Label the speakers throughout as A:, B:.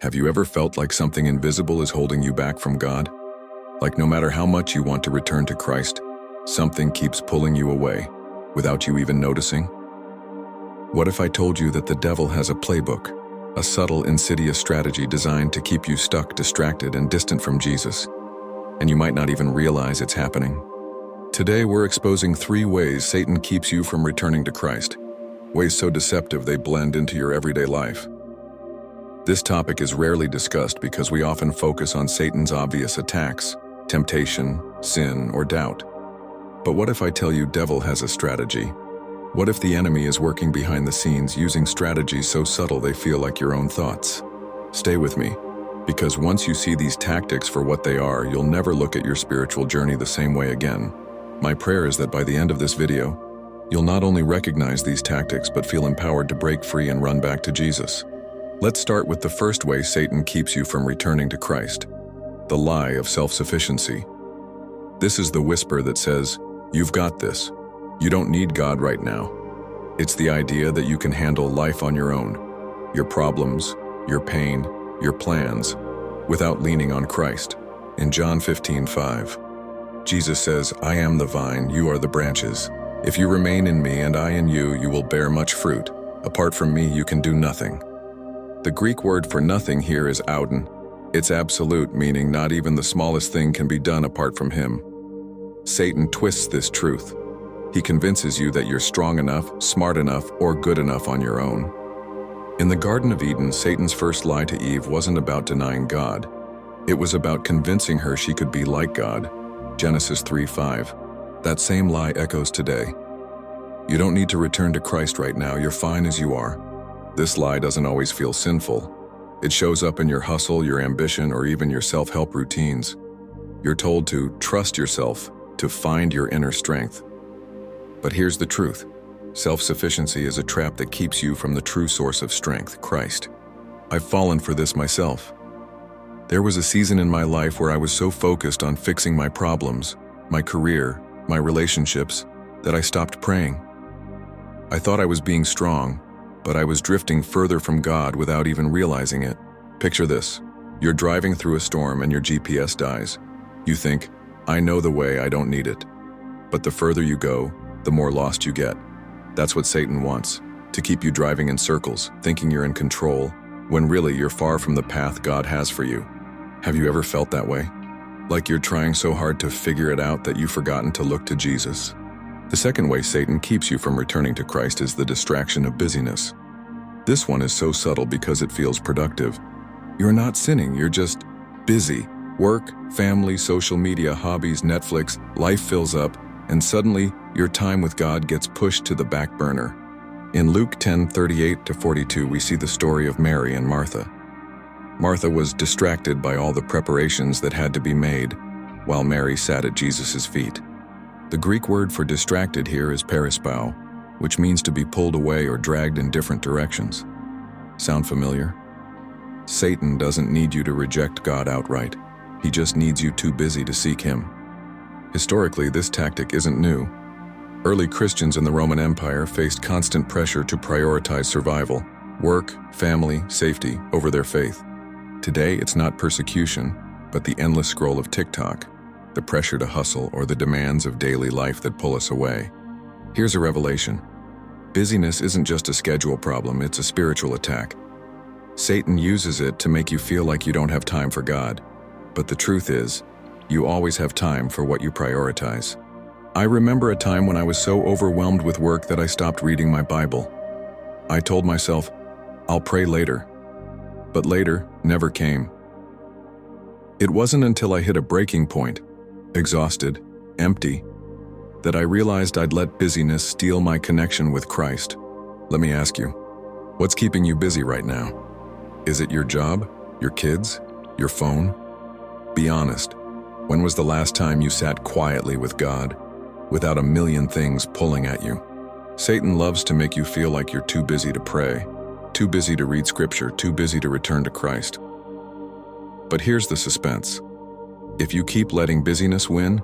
A: Have you ever felt like something invisible is holding you back from God? Like no matter how much you want to return to Christ, something keeps pulling you away, without you even noticing? What if I told you that the devil has a playbook, a subtle, insidious strategy designed to keep you stuck, distracted, and distant from Jesus, and you might not even realize it's happening? Today we're exposing 3 ways Satan keeps you from returning to Christ, ways so deceptive they blend into your everyday life. This topic is rarely discussed because we often focus on Satan's obvious attacks, temptation, sin, or doubt. But what if I tell you devil has a strategy? What if the enemy is working behind the scenes using strategies so subtle they feel like your own thoughts? Stay with me, because once you see these tactics for what they are, you'll never look at your spiritual journey the same way again. My prayer is that by the end of this video, you'll not only recognize these tactics but feel empowered to break free and run back to Jesus. Let's start with the first way Satan keeps you from returning to Christ: the lie of self-sufficiency. This is the whisper that says, "You've got this. You don't need God right now." It's the idea that you can handle life on your own, your problems, your pain, your plans, without leaning on Christ. In John 15:5, Jesus says, "I am the vine, you are the branches. If you remain in me and I in you, you will bear much fruit. Apart from me, you can do nothing." The Greek word for nothing here is ouden. It's absolute, meaning not even the smallest thing can be done apart from him. Satan twists this truth. He convinces you that you're strong enough, smart enough, or good enough on your own. In the Garden of Eden, Satan's first lie to Eve wasn't about denying God. It was about convincing her she could be like God. Genesis 3:5. That same lie echoes today. You don't need to return to Christ right now, you're fine as you are. This lie doesn't always feel sinful. It shows up in your hustle, your ambition, or even your self-help routines. You're told to trust yourself, to find your inner strength. But here's the truth. Self-sufficiency is a trap that keeps you from the true source of strength, Christ. I've fallen for this myself. There was a season in my life where I was so focused on fixing my problems, my career, my relationships, that I stopped praying. I thought I was being strong, but I was drifting further from God without even realizing it. Picture this. You're driving through a storm and your GPS dies. You think, "I know the way, I don't need it." But the further you go, the more lost you get. That's what Satan wants, to keep you driving in circles, thinking you're in control, when really you're far from the path God has for you. Have you ever felt that way? Like you're trying so hard to figure it out that you've forgotten to look to Jesus? The second way Satan keeps you from returning to Christ is the distraction of busyness. This one is so subtle because it feels productive. You're not sinning, you're just busy. Work, family, social media, hobbies, Netflix, life fills up, and suddenly your time with God gets pushed to the back burner. In Luke 10:38-42, we see the story of Mary and Martha. Martha was distracted by all the preparations that had to be made, while Mary sat at Jesus' feet. The Greek word for distracted here is perispao, which means to be pulled away or dragged in different directions. Sound familiar? Satan doesn't need you to reject God outright. He just needs you too busy to seek him. Historically, this tactic isn't new. Early Christians in the Roman Empire faced constant pressure to prioritize survival, work, family, safety over their faith. Today, it's not persecution, but the endless scroll of TikTok, the pressure to hustle, or the demands of daily life that pull us away. Here's a revelation. Busyness isn't just a schedule problem, it's a spiritual attack. Satan uses it to make you feel like you don't have time for God. But the truth is, you always have time for what you prioritize. I remember a time when I was so overwhelmed with work that I stopped reading my Bible. I told myself, I'll pray later. But later never came. It wasn't until I hit a breaking point, exhausted, empty, that I realized I'd let busyness steal my connection with Christ. Let me ask you, what's keeping you busy right now? Is it your job, your kids, your phone? Be honest. When was the last time you sat quietly with God, without a million things pulling at you? Satan loves to make you feel like you're too busy to pray, too busy to read scripture, too busy to return to Christ. But here's the suspense. If you keep letting busyness win,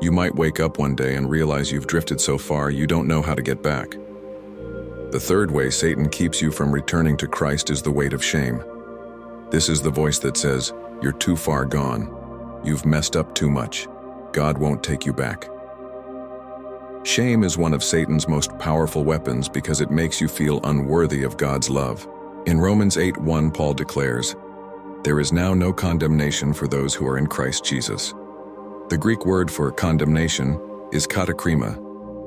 A: you might wake up one day and realize you've drifted so far you don't know how to get back. The third way Satan keeps you from returning to Christ is the weight of shame. This is the voice that says, "You're too far gone. You've messed up too much. God won't take you back." Shame is one of Satan's most powerful weapons because it makes you feel unworthy of God's love. In Romans 8:1, Paul declares, "There is now no condemnation for those who are in Christ Jesus." The Greek word for condemnation is katakrima,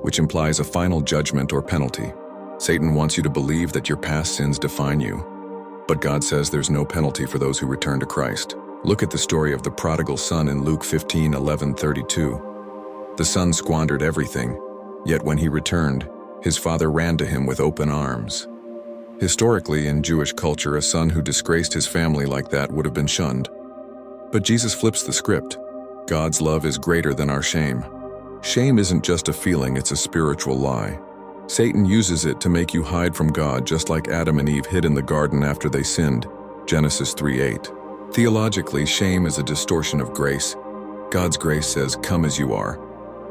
A: which implies a final judgment or penalty. Satan wants you to believe that your past sins define you, but God says there's no penalty for those who return to Christ. Look at the story of the prodigal son in Luke 15:11-32. The son squandered everything, yet when he returned, his father ran to him with open arms. Historically, in Jewish culture, a son who disgraced his family like that would have been shunned. But Jesus flips the script. God's love is greater than our shame. Shame isn't just a feeling, it's a spiritual lie. Satan uses it to make you hide from God, just like Adam and Eve hid in the garden after they sinned. Genesis 3:8. Theologically, shame is a distortion of grace. God's grace says, "Come as you are."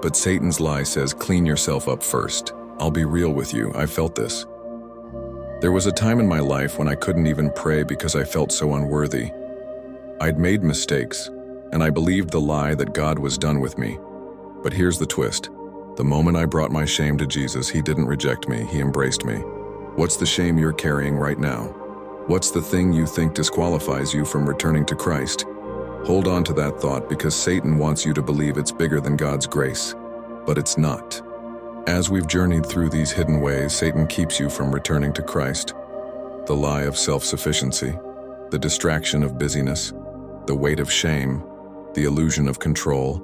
A: But Satan's lie says, "Clean yourself up first." I'll be real with you, I felt this. There was a time in my life when I couldn't even pray because I felt so unworthy. I'd made mistakes, and I believed the lie that God was done with me. But here's the twist. The moment I brought my shame to Jesus, He didn't reject me, He embraced me. What's the shame you're carrying right now? What's the thing you think disqualifies you from returning to Christ? Hold on to that thought, because Satan wants you to believe it's bigger than God's grace. But it's not. As we've journeyed through these hidden ways, Satan keeps you from returning to Christ. The lie of self-sufficiency, the distraction of busyness, the weight of shame, the illusion of control,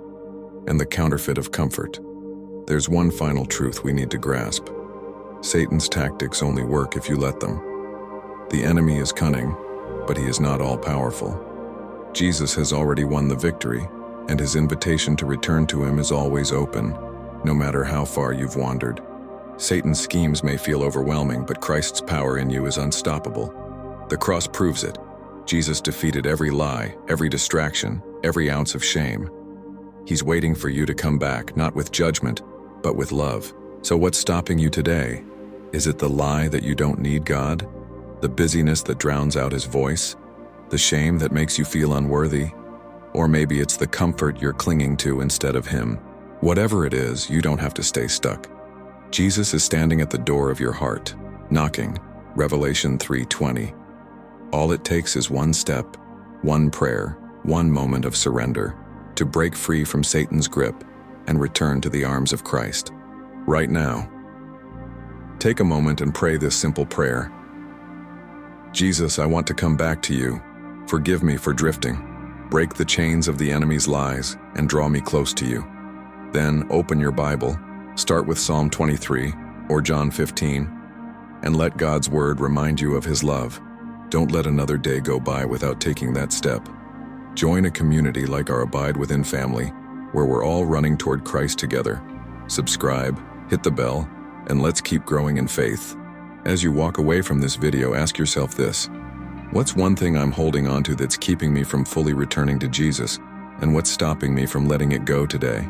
A: and the counterfeit of comfort. There's one final truth we need to grasp. Satan's tactics only work if you let them. The enemy is cunning, but he is not all-powerful. Jesus has already won the victory, and His invitation to return to Him is always open, no matter how far you've wandered. Satan's schemes may feel overwhelming, but Christ's power in you is unstoppable. The cross proves it. Jesus defeated every lie, every distraction, every ounce of shame. He's waiting for you to come back, not with judgment, but with love. So what's stopping you today? Is it the lie that you don't need God? The busyness that drowns out His voice? The shame that makes you feel unworthy? Or maybe it's the comfort you're clinging to instead of Him. Whatever it is, you don't have to stay stuck. Jesus is standing at the door of your heart, knocking. Revelation 3:20. All it takes is one step, one prayer, one moment of surrender to break free from Satan's grip and return to the arms of Christ. Right now, take a moment and pray this simple prayer. Jesus, I want to come back to You. Forgive me for drifting. Break the chains of the enemy's lies and draw me close to You. Then open your Bible, start with Psalm 23 or John 15, and let God's word remind you of His love. Don't let another day go by without taking that step. Join a community like our Abide Within family, where we're all running toward Christ together. Subscribe, hit the bell, and let's keep growing in faith. As you walk away from this video, ask yourself this: what's one thing I'm holding on to that's keeping me from fully returning to Jesus, and what's stopping me from letting it go today?